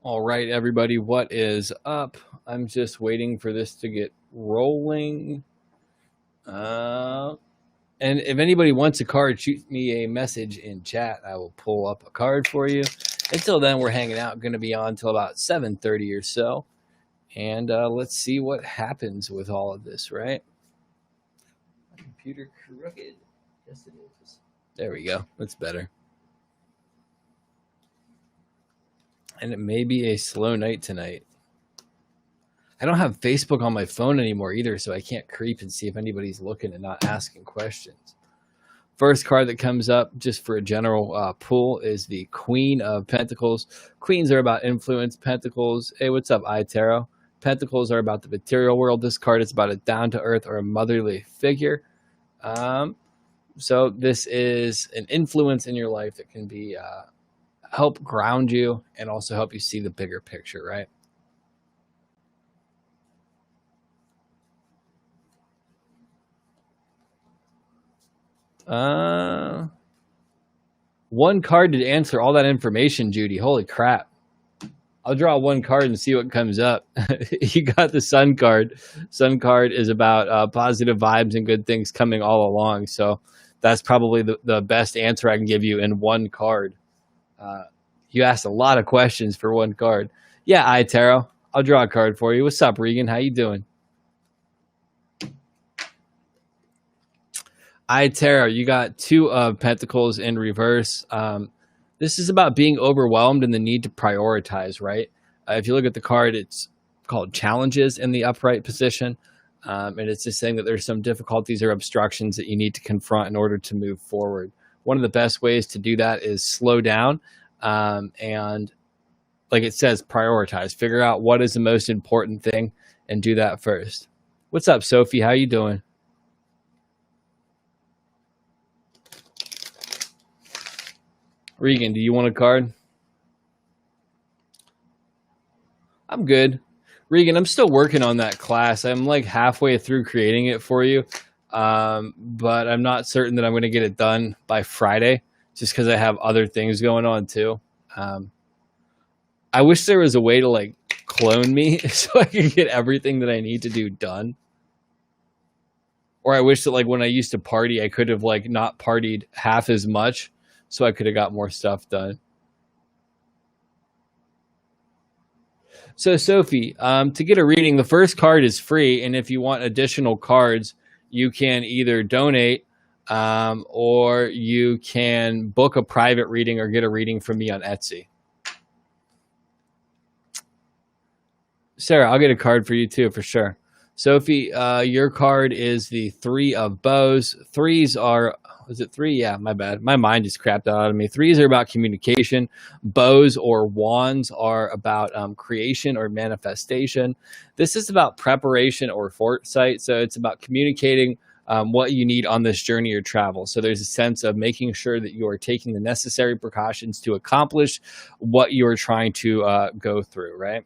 All right, everybody, what is up? I'm just waiting for this to get rolling. And if anybody wants a card, shoot me a message in chat. I will pull up a card for you. Until then, we're hanging out. Going to be on until about 7:30 or so. And let's see what happens with all of this, right? My computer crooked. Yes, it is. There we go. That's better. And it may be a slow night tonight. I don't have Facebook on my phone anymore either, so I can't creep and see if anybody's looking and not asking questions. First card that comes up, just for a general pull, is the Queen of Pentacles. Queens are about influence. Pentacles, hey, what's up, iTarot? Pentacles are about the material world. This card is about a down-to-earth or a motherly figure. So this is an influence in your life that can be help ground you and also help you see the bigger picture, right? One card to answer all that information, Judy. Holy crap. I'll draw one card and see what comes up. You got the Sun card. Sun card is about positive vibes and good things coming all along. So that's probably the best answer I can give you in one card. You asked a lot of questions for one card. Yeah, iTarot. I'll draw a card for you. What's up, Regan? How you doing? iTarot, you got Two of Pentacles in reverse. This is about being overwhelmed and the need to prioritize, right? If you look at the card, it's called Challenges in the upright position. And it's just saying that there's some difficulties or obstructions that you need to confront in order to move forward. One of the best ways to do that is slow down and, like it says, prioritize. Figure out what is the most important thing and do that first. What's up, Sophie? How you doing? Regan, do you want a card? I'm good. Regan, I'm still working on that class. I'm like halfway through creating it for you. But I'm not certain that I'm going to get it done by Friday just because I have other things going on too. I wish there was a way to like clone me so I could get everything that I need to do done. Or I wish that like when I used to party, I could have like not partied half as much so I could have got more stuff done. So Sophie, to get a reading, the first card is free. And if you want additional cards, you can either donate or you can book a private reading or get a reading from me on Etsy. Sarah, I'll get a card for you too, for sure. Sophie, your card is the Three of Bows. Threes are, is it three? Yeah, my bad. My mind just crapped out of me. Threes are about communication. Bows or wands are about creation or manifestation. This is about preparation or foresight. So it's about communicating what you need on this journey or travel. So there's a sense of making sure that you are taking the necessary precautions to accomplish what you're trying to go through, right?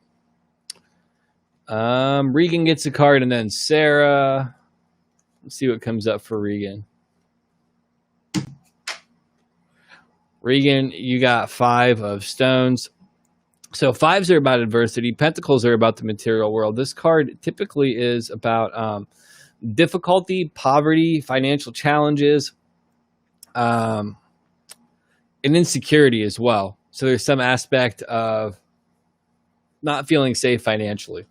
Regan gets a card, and then Sarah. Let's see what comes up for Regan. Regan, you got Five of Stones. So fives are about adversity. Pentacles are about the material world. This card typically is about difficulty, poverty, financial challenges, and insecurity as well. So there's some aspect of not feeling safe financially.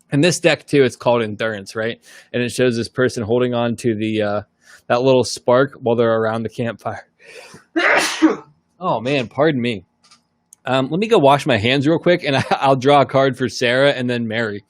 And this deck too, it's called Endurance, right? And it shows this person holding on to the that little spark while they're around the campfire. Oh man, pardon me. Let me go wash my hands real quick, and I'll draw a card for Sarah and then Mary.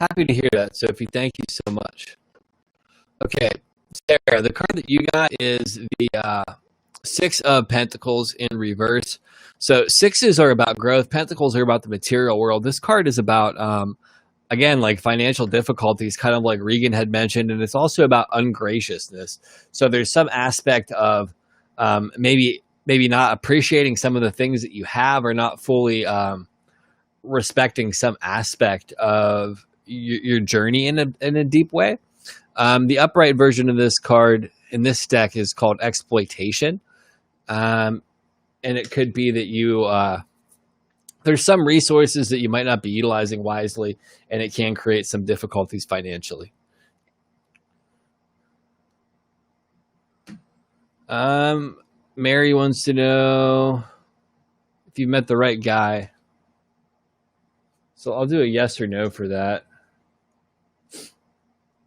Happy to hear that, Sophie. Thank you so much. Okay, Sarah, the card that you got is the Six of Pentacles in reverse. So sixes are about growth. Pentacles are about the material world. This card is about, again, like financial difficulties, kind of like Regan had mentioned, and it's also about ungraciousness. So there's some aspect of maybe not appreciating some of the things that you have, or not fully respecting some aspect of your journey in a deep way. The upright version of this card in this deck is called exploitation, and it could be that you there's some resources that you might not be utilizing wisely, and it can create some difficulties financially. Mary wants to know if you met the right guy. So I'll do a yes or no for that.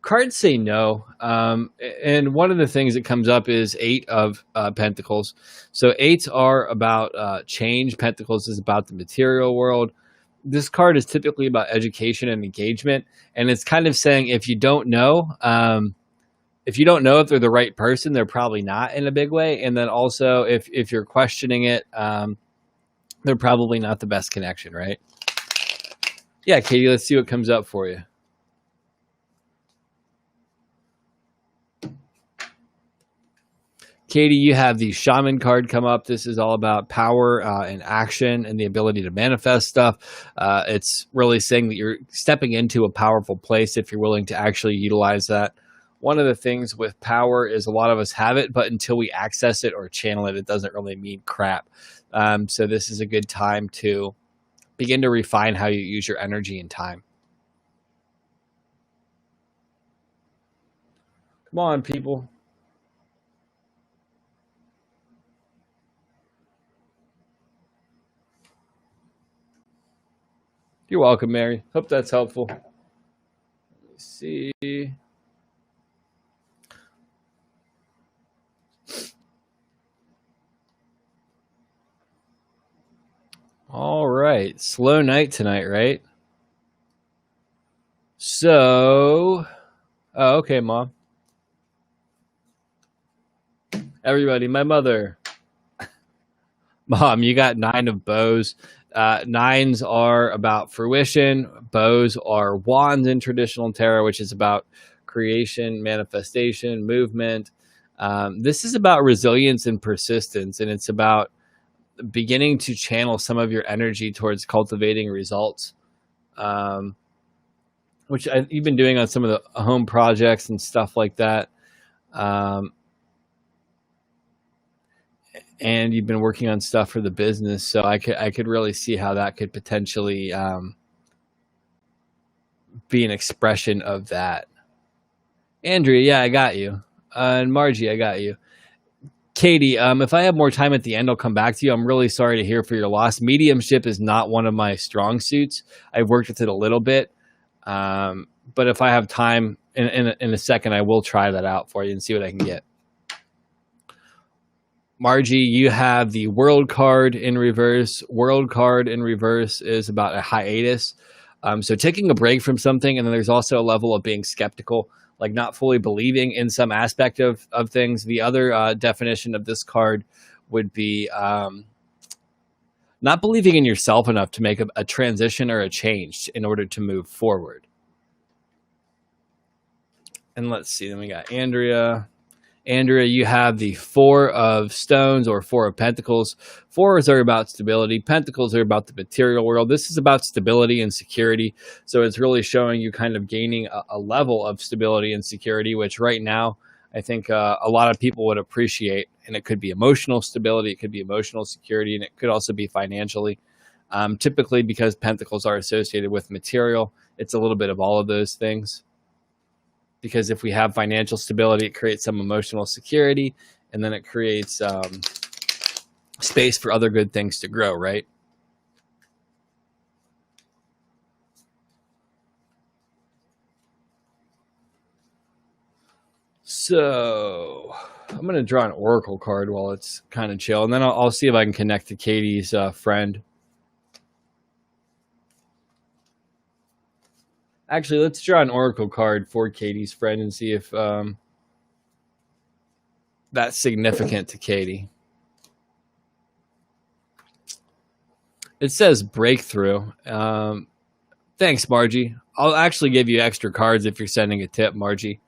Cards say no. And one of the things that comes up is 8 of Pentacles. So 8s are about change. Pentacles is about the material world. This card is typically about education and engagement. And it's kind of saying if you don't know, if they're the right person, they're probably not in a big way. And then also if you're questioning it, they're probably not the best connection, right? Yeah, Katie, let's see what comes up for you. Katie, you have the Shaman card come up. This is all about power and action and the ability to manifest stuff. It's really saying that you're stepping into a powerful place if you're willing to actually utilize that. One of the things with power is a lot of us have it, but until we access it or channel it, it doesn't really mean crap. So this is a good time to begin to refine how you use your energy and time. Come on, people. You're welcome, Mary. Hope that's helpful. Let me see. All right. Slow night tonight, right? So, oh, okay, Mom. Everybody, my mother. Mom, you got 9 of bows. 9s are about fruition. Bows are wands in traditional tarot, which is about creation, manifestation, movement. This is about resilience and persistence, and it's about beginning to channel some of your energy towards cultivating results, which you've been doing on some of the home projects and stuff like that. And you've been working on stuff for the business, so I could really see how that could potentially be an expression of that. Andrea, yeah, I got you. And Margie, I got you. Katie, if I have more time at the end, I'll come back to you. I'm really sorry to hear for your loss. Mediumship is not one of my strong suits. I've worked with it a little bit, but if I have time in a second, I will try that out for you and see what I can get. Margie, you have the World card in reverse. World card in reverse is about a hiatus. So taking a break from something, and then there's also a level of being skeptical, like not fully believing in some aspect of things. The other definition of this card would be not believing in yourself enough to make a transition or a change in order to move forward. And let's see, then we got Andrea. Andrea, you have the 4 of stones or 4 of pentacles. 4s are about stability. Pentacles are about the material world. This is about stability and security. So it's really showing you kind of gaining a level of stability and security, which right now I think a lot of people would appreciate. And it could be emotional stability. It could be emotional security. And it could also be financially. Typically, because pentacles are associated with material, it's a little bit of all of those things. Because if we have financial stability, it creates some emotional security, and then it creates space for other good things to grow, right? So I'm going to draw an oracle card while it's kind of chill, and then I'll see if I can connect to Katie's friend. Actually, let's draw an oracle card for Katie's friend and see if that's significant to Katie. It says breakthrough. Thanks, Margie. I'll actually give you extra cards if you're sending a tip, Margie.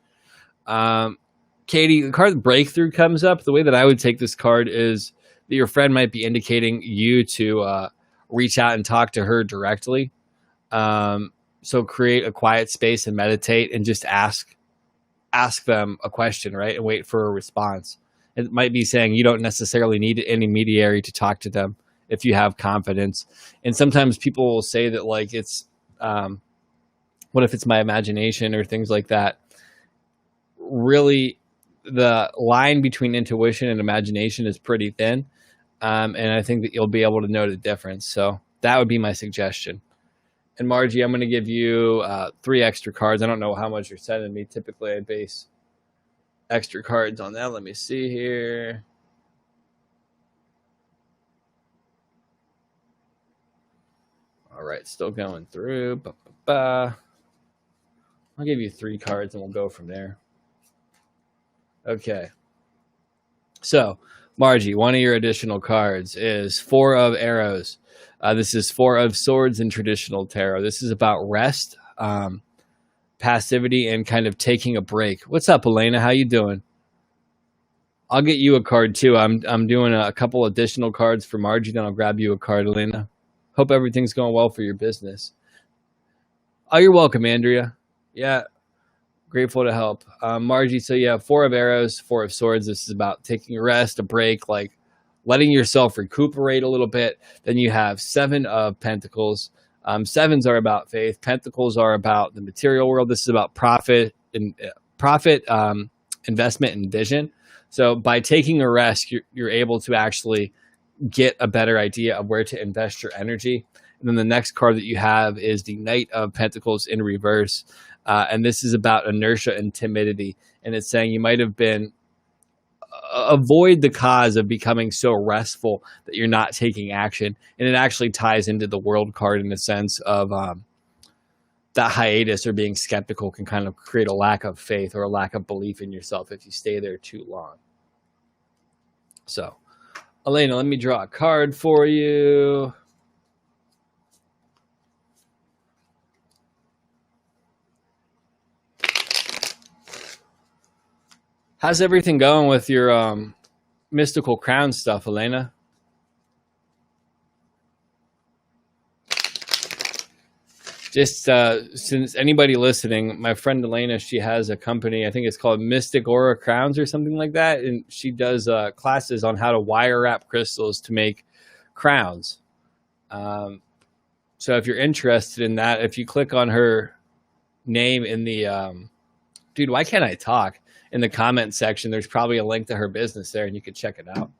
Katie, the card Breakthrough comes up. The way that I would take this card is that your friend might be indicating you to reach out and talk to her directly. So create a quiet space and meditate and just ask them a question, right? And wait for a response. It might be saying you don't necessarily need any intermediary to talk to them if you have confidence. And sometimes people will say that like it's, what if it's my imagination or things like that? Really, the line between intuition and imagination is pretty thin. And I think that you'll be able to know the difference. So that would be my suggestion. And Margie, I'm going to give you 3 extra cards. I don't know how much you're sending me. Typically, I base extra cards on that. Let me see here. All right, still going through. I'll give you 3 cards and we'll go from there. Okay. So, Margie, one of your additional cards is 4 of Arrows. This is 4 of Swords in traditional tarot. This is about rest, passivity, and kind of taking a break. What's up, Elena? How you doing? I'll get you a card too. I'm doing a couple additional cards for Margie, then I'll grab you a card, Elena. Hope everything's going well for your business. Oh, you're welcome, Andrea. Yeah, grateful to help. Margie, so you have 4 of Arrows, 4 of Swords. This is about taking a rest, a break, like letting yourself recuperate a little bit. Then you have 7 of Pentacles. 7s are about faith. Pentacles are about the material world. This is about profit, investment, and vision. So by taking a rest, you're able to actually get a better idea of where to invest your energy. And then the next card that you have is the Knight of Pentacles in reverse. And this is about inertia and timidity. And it's saying you might have been, avoid the cause of becoming so restful that you're not taking action. And it actually ties into the World card in the sense of that hiatus or being skeptical can kind of create a lack of faith or a lack of belief in yourself if you stay there too long. So, Elena, let me draw a card for you. How's everything going with your mystical crown stuff, Elena? Just since anybody listening, my friend Elena, she has a company, I think it's called Mystic Aura Crowns or something like that. And she does classes on how to wire wrap crystals to make crowns. So if you're interested in that, if you click on her name in the, dude, why can't I talk? In the comment section, there's probably a link to her business there and you can check it out.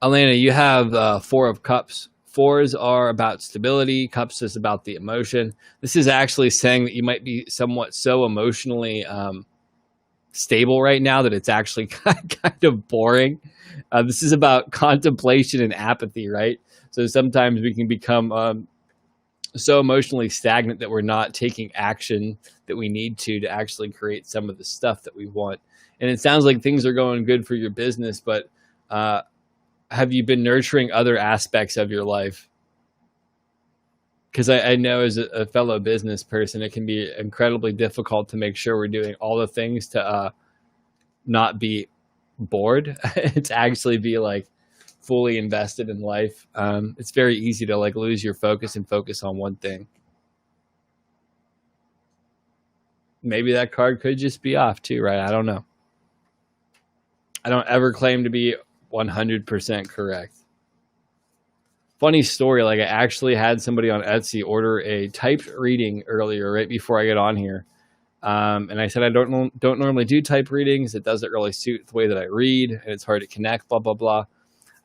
Elena, you have 4 of Cups. 4s are about stability. Cups is about the emotion. This is actually saying that you might be somewhat so emotionally stable right now that it's actually kind of boring. This is about contemplation and apathy, right? So sometimes we can become so emotionally stagnant that we're not taking action that we need to actually create some of the stuff that we want. And it sounds like things are going good for your business, but have you been nurturing other aspects of your life? Because I know as a fellow business person, it can be incredibly difficult to make sure we're doing all the things to not be bored, to actually be like fully invested in life. It's very easy to like lose your focus and focus on one thing. Maybe that card could just be off too, right? I don't know. I don't ever claim to be 100% correct. Funny story, like I actually had somebody on Etsy order a typed reading earlier, right before I get on here. And I said, I don't normally do type readings. It doesn't really suit the way that I read and it's hard to connect, blah, blah, blah.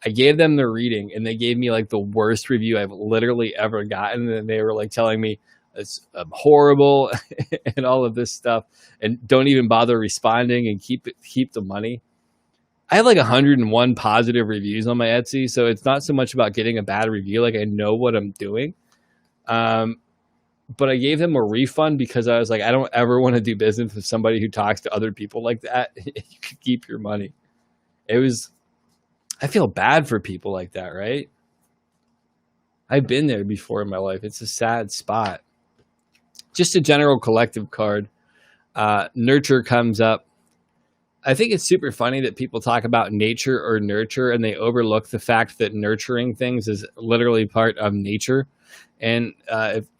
I gave them the reading and they gave me like the worst review I've literally ever gotten. And they were like telling me it's horrible and all of this stuff and don't even bother responding and keep the money. I have like 101 positive reviews on my Etsy. So it's not so much about getting a bad review. Like I know what I'm doing. But I gave them a refund because I was like, I don't ever want to do business with somebody who talks to other people like that. You could keep your money. I feel bad for people like that, right? I've been there before in my life. It's a sad spot. Just a general collective card. Nurture comes up. I think it's super funny that people talk about nature or nurture and they overlook the fact that nurturing things is literally part of nature. And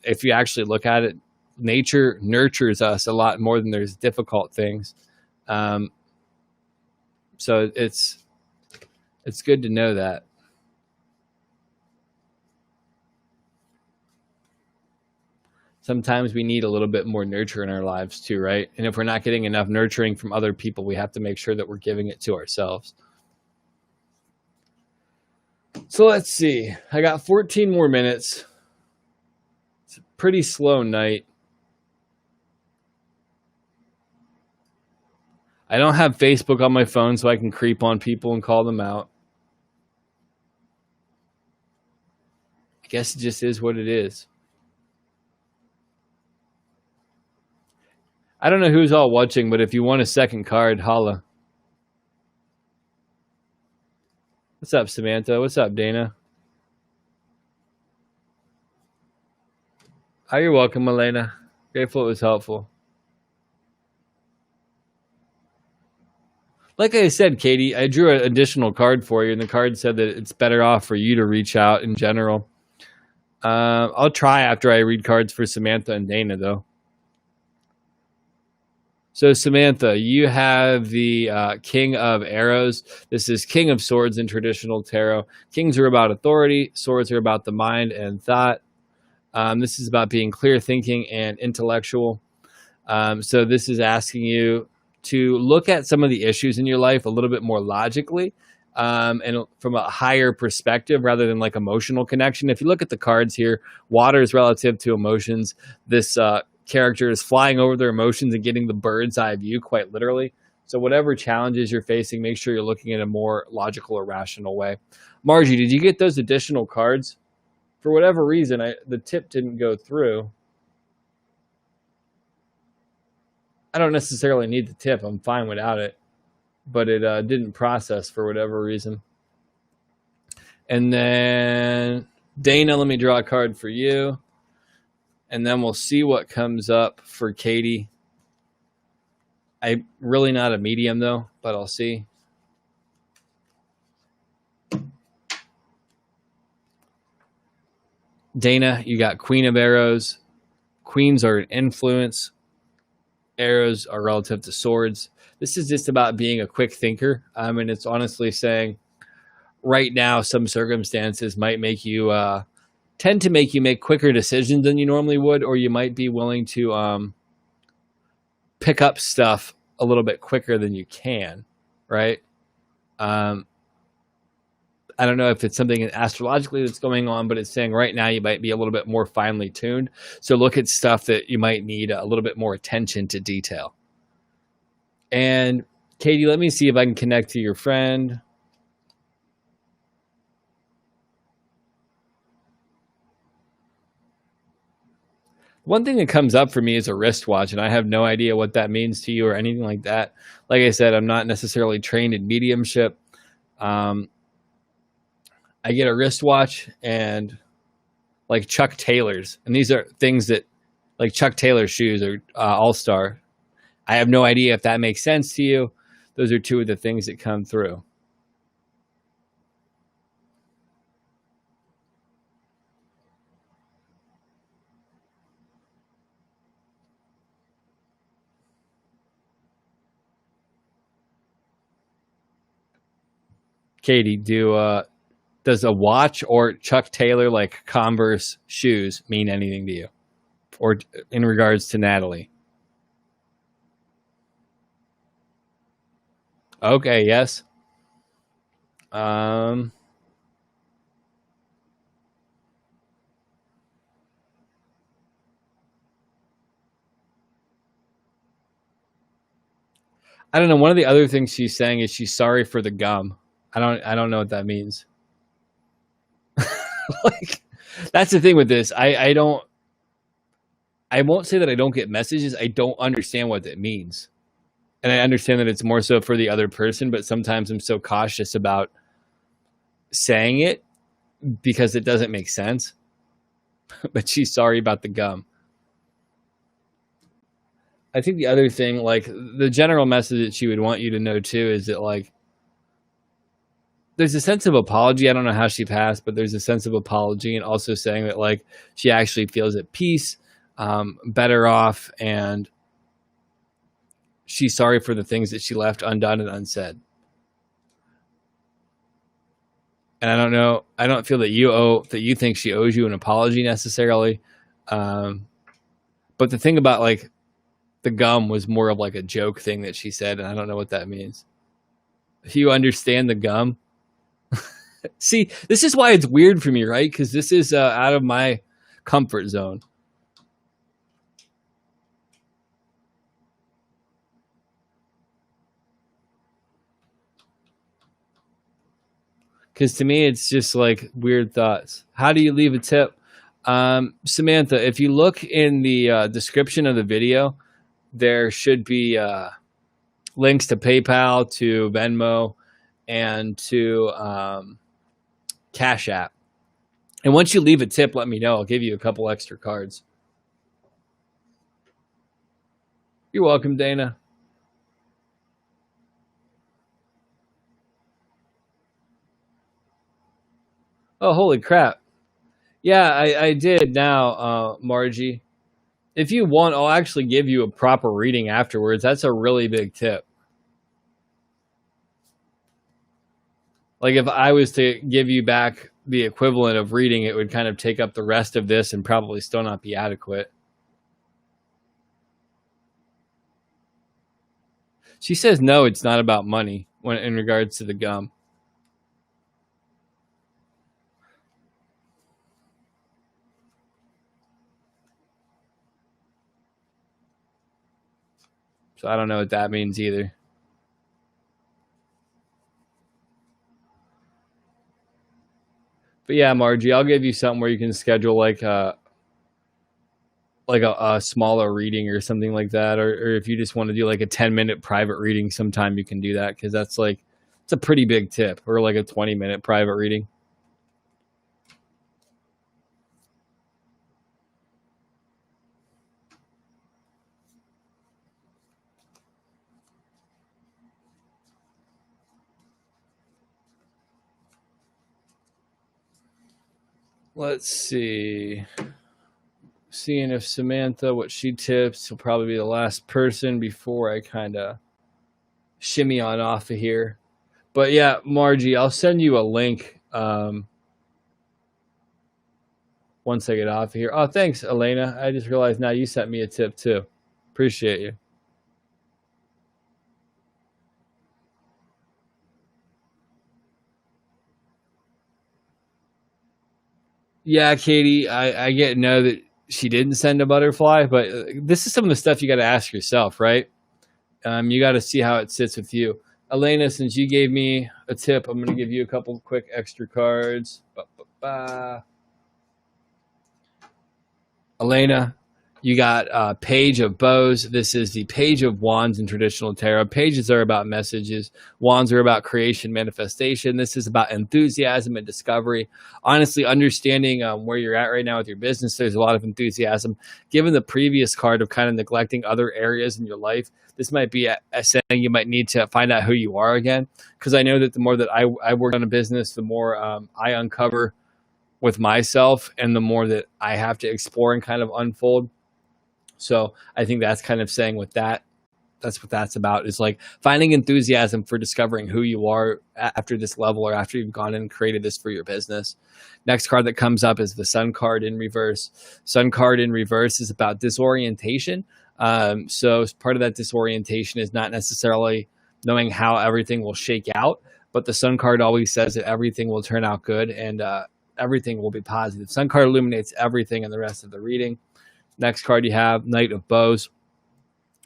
if you actually look at it, nature nurtures us a lot more than there's difficult things. So it's good to know that. Sometimes we need a little bit more nurture in our lives too, right? And if we're not getting enough nurturing from other people, we have to make sure that we're giving it to ourselves. So let's see. I got 14 more minutes. It's a pretty slow night. I don't have Facebook on my phone, so I can creep on people and call them out. I guess it just is what it is. I don't know who's all watching, but if you want a second card, holla. What's up, Samantha? What's up, Dana? Oh, you're welcome, Elena. Grateful it was helpful. Like I said, Katie, I drew an additional card for you, and the card said that it's better off for you to reach out in general. I'll try after I read cards for Samantha and Dana, though. So, Samantha, you have the King of Arrows. This is King of Swords in traditional tarot. Kings are about authority. Swords are about the mind and thought. This is about being clear thinking and intellectual. So this is asking you to look at some of the issues in your life a little bit more logically and from a higher perspective rather than like emotional connection. If you look at the cards here, water is relative to emotions. This character is flying over their emotions and getting the bird's eye view quite literally. So whatever challenges you're facing, make sure you're looking at a more logical or rational way. Margie, did you get those additional cards? For whatever reason, the tip didn't go through. I don't necessarily need the tip. I'm fine without it. But it didn't process for whatever reason. And then, Dana, let me draw a card for you. And then we'll see what comes up for Katie. I'm really not a medium, though, but I'll see. Dana, you got Queen of Arrows. Queens are an influence. Arrows are relative to swords. This is just about being a quick thinker. And it's honestly saying right now some circumstances might make you tend to make you make quicker decisions than you normally would, or you might be willing to pick up stuff a little bit quicker than you can, right? I don't know if it's something astrologically that's going on, but it's saying right now you might be a little bit more finely tuned. So look at stuff that you might need a little bit more attention to detail. And Katie, let me see if I can connect to your friend. One thing that comes up for me is a wristwatch, and I have no idea what that means to you or anything like that. Like I said, I'm not necessarily trained in mediumship. I get a wristwatch and like Chuck Taylor's, and these are things that like Chuck Taylor shoes or All-Star. I have no idea if that makes sense to you. Those are two of the things that come through. Katie, does a watch or Chuck Taylor like Converse shoes mean anything to you? Or in regards to Natalie? Okay, yes. I don't know. One of the other things she's saying is she's sorry for the gum. I don't know what that means. Like, that's the thing with this. I won't say that I don't get messages. I don't understand what that means. And I understand that it's more so for the other person, but sometimes I'm so cautious about saying it because it doesn't make sense. but she's sorry about the gum. I think the other thing, like the general message that she would want you to know too, is that like there's a sense of apology. I don't know how she passed, but there's a sense of apology, and also saying that like she actually feels at peace, better off, and she's sorry for the things that she left undone and unsaid. And I don't know, I don't feel that you think she owes you an apology necessarily. But the thing about like the gum was more of like a joke thing that she said, and I don't know what that means. If you understand the gum, see, this is why it's weird for me, right? Because this is out of my comfort zone. Because to me, it's just like weird thoughts. How do you leave a tip? Samantha, if you look in the description of the video, there should be links to PayPal, to Venmo, and to Cashapp. And once you leave a tip, let me know. I'll give you a couple extra cards. You're welcome, Dana. Oh, holy crap. Yeah, I did now, Margie. If you want, I'll actually give you a proper reading afterwards. That's a really big tip. Like if I was to give you back the equivalent of reading, it would kind of take up the rest of this and probably still not be adequate. She says, no, it's not about money when in regards to the gum. So I don't know what that means either. But yeah, Margie, I'll give you something where you can schedule like a smaller reading or something like that. Or if you just want to do like a 10-minute private reading sometime, you can do that. Because that's like, it's a pretty big tip. Or like a 20-minute private reading. Let's see. Seeing if Samantha, what she tips, will probably be the last person before I kind of shimmy on off of here. But yeah, Margie, I'll send you a link once I get off of here. Oh, thanks, Elena. I just realized now you sent me a tip too. Appreciate you. Yeah, Katie, I get know that she didn't send a butterfly, but this is some of the stuff you got to ask yourself, right? You got to see how it sits with you. Elena, since you gave me a tip, I'm going to give you a couple quick extra cards. Ba-ba-ba. Elena, you got Page of Bows. This is the Page of Wands in traditional tarot. Pages are about messages. Wands are about creation, manifestation. This is about enthusiasm and discovery. Honestly, understanding where you're at right now with your business, there's a lot of enthusiasm. Given the previous card of kind of neglecting other areas in your life, this might be a saying you might need to find out who you are again. Because I know that the more that I work on a business, the more I uncover with myself and the more that I have to explore and kind of unfold. So I think that's kind of saying with that, that's what that's about, is like finding enthusiasm for discovering who you are after this level or after you've gone in and created this for your business. Next card that comes up is the Sun card in reverse. Sun card in reverse is about disorientation. So part of that disorientation is not necessarily knowing how everything will shake out, but the Sun card always says that everything will turn out good and everything will be positive. Sun card illuminates everything in the rest of the reading. Next card you have Knight of Bows.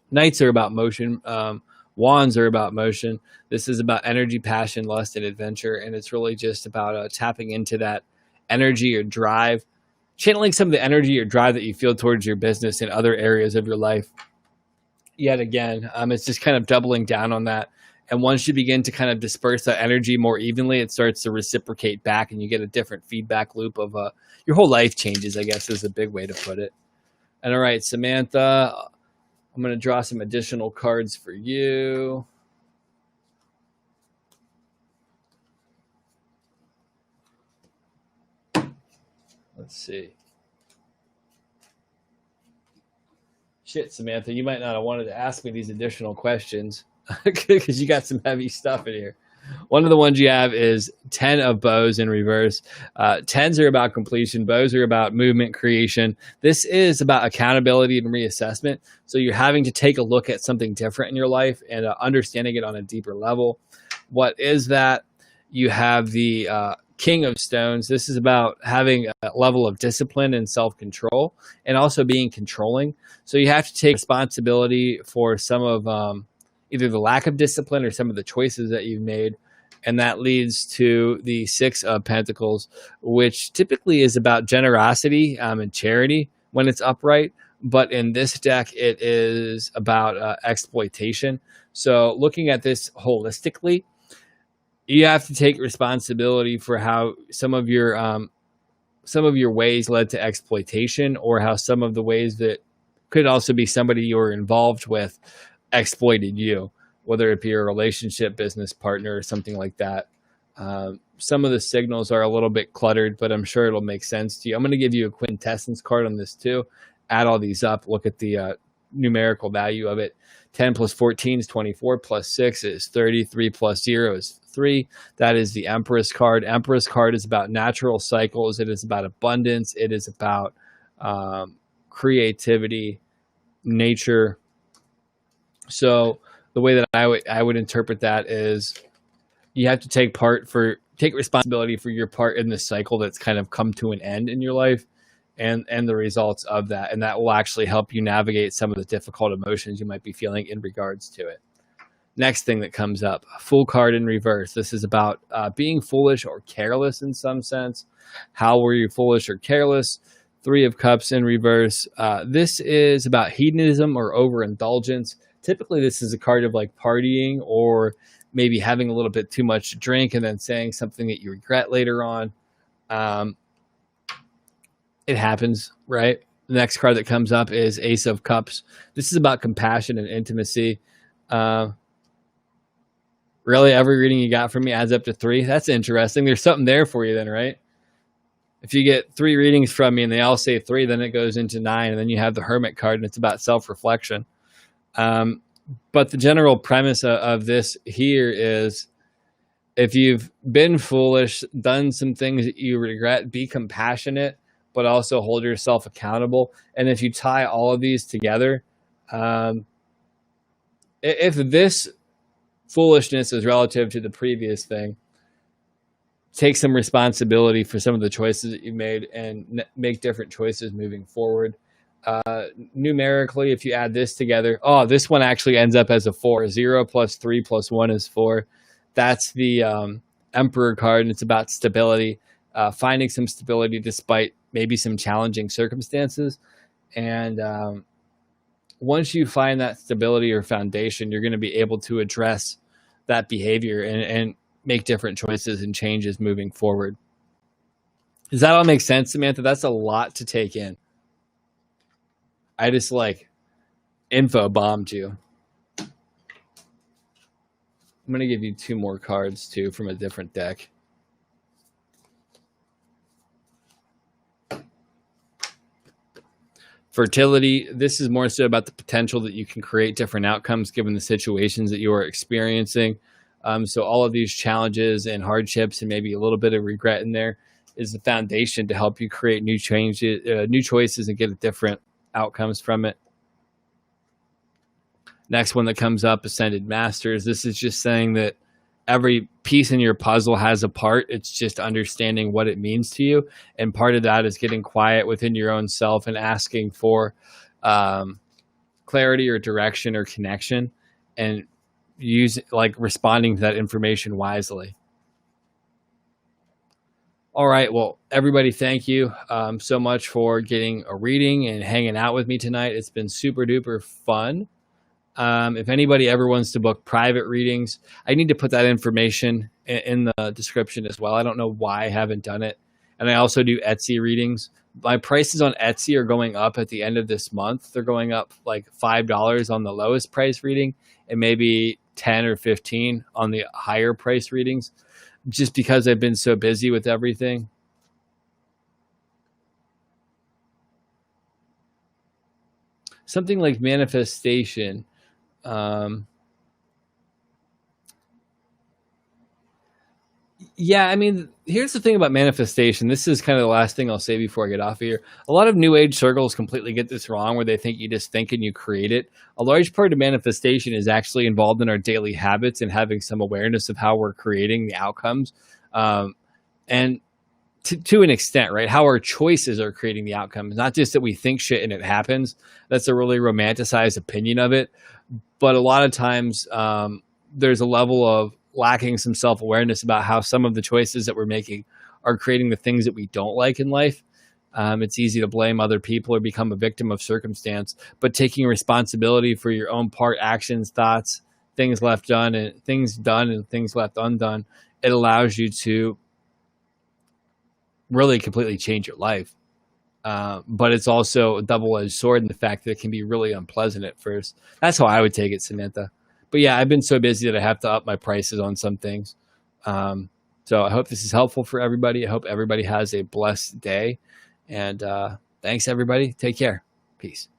Knights are about motion. Wands are about motion. This is about energy, passion, lust, and adventure. And it's really just about tapping into that energy or drive, channeling some of the energy or drive that you feel towards your business and other areas of your life. Yet again, it's just kind of doubling down on that And once you begin to kind of disperse that energy more evenly, it starts to reciprocate back, and you get a different feedback loop of your whole life changes, I guess is a big way to put it. And all right, Samantha, I'm going to draw some additional cards for you. Let's see. Shit, Samantha, you might not have wanted to ask me these additional questions because you got some heavy stuff in here. One of the ones you have is 10 of bows in reverse. Tens are about completion. Bows are about movement creation. This is about accountability and reassessment. So you're having to take a look at something different in your life and understanding it on a deeper level. What is that? You have the King of Stones. This is about having a level of discipline and self-control and also being controlling. So you have to take responsibility for some of either the lack of discipline or some of the choices that you've made. And that leads to the Six of Pentacles, which typically is about generosity and charity when it's upright. But in this deck, it is about exploitation. So looking at this holistically, you have to take responsibility for how some of your ways led to exploitation, or how some of the ways that could also be somebody you were involved with exploited you, whether it be a relationship, business partner, or something like that. Some of the signals are a little bit cluttered, but I'm sure it'll make sense to you. I'm going to give you a quintessence card on this too. Add all these up. Look at the numerical value of it. 10 plus 14 is 24, plus 6 is 30, 3 plus 0 is 3. That is the Empress card. Empress card is about natural cycles. It is about abundance. It is about creativity, nature. So the way that I would interpret that is you have to take responsibility for your part in the cycle that's kind of come to an end in your life, and the results of that. And that will actually help you navigate some of the difficult emotions you might be feeling in regards to it. Next thing that comes up, Fool card in reverse. This is about being foolish or careless in some sense. How were you foolish or careless? Three of Cups in reverse. This is about hedonism or overindulgence. Typically, this is a card of like partying or maybe having a little bit too much to drink and then saying something that you regret later on. It happens, right? The next card that comes up is Ace of Cups. This is about compassion and intimacy. Really, every reading you got from me adds up to 3. That's interesting. There's something there for you then, right? If you get 3 readings from me and they all say 3, then it goes into 9, and then you have the Hermit card, and it's about self-reflection. But the general premise of this here is, if you've been foolish, done some things that you regret, be compassionate, but also hold yourself accountable. And if you tie all of these together, if this foolishness is relative to the previous thing, take some responsibility for some of the choices that you've made and make different choices moving forward. Numerically, if you add this together, this one actually ends up as a 4. 0 plus 3 plus 1 is 4. That's the Emperor card, and it's about stability, finding some stability despite maybe some challenging circumstances. And once you find that stability or foundation, you're going to be able to address that behavior and make different choices and changes moving forward. Does that all make sense, Samantha? That's a lot to take in. I just info bombed you. I'm going to give you 2 more cards too from a different deck. Fertility. This is more so about the potential that you can create different outcomes given the situations that you are experiencing. So all of these challenges and hardships and maybe a little bit of regret in there is the foundation to help you create new changes, new choices, and get different outcomes from it. Next one that comes up, Ascended Masters. This is just saying that every piece in your puzzle has a part. It's just understanding what it means to you. And part of that is getting quiet within your own self and asking for clarity or direction or connection, and responding to that information wisely. All right. Well, everybody, thank you so much for getting a reading and hanging out with me tonight. It's been super duper fun. If anybody ever wants to book private readings, I need to put that information in the description as well. I don't know why I haven't done it. And I also do Etsy readings. My prices on Etsy are going up at the end of this month. They're going up like $5 on the lowest price reading and maybe 10 or 15 on the higher price readings, just because I've been so busy with everything. Something like manifestation. Yeah, I mean, here's the thing about manifestation. This is kind of the last thing I'll say before I get off of here. A lot of new age circles completely get this wrong, where they think you just think and you create it. A large part of manifestation is actually involved in our daily habits and having some awareness of how we're creating the outcomes. And to an extent, right? How our choices are creating the outcomes, not just that we think shit and it happens. That's a really romanticized opinion of it. But a lot of times there's a level of lacking some self-awareness about how some of the choices that we're making are creating the things that we don't like in life. It's easy to blame other people or become a victim of circumstance, but taking responsibility for your own part, actions, thoughts, things left done and things done and things left undone, it allows you to really completely change your life. But it's also a double-edged sword in the fact that it can be really unpleasant at first. That's how I would take it, Samantha. But yeah, I've been so busy that I have to up my prices on some things. So I hope this is helpful for everybody. I hope everybody has a blessed day. And thanks, everybody. Take care. Peace.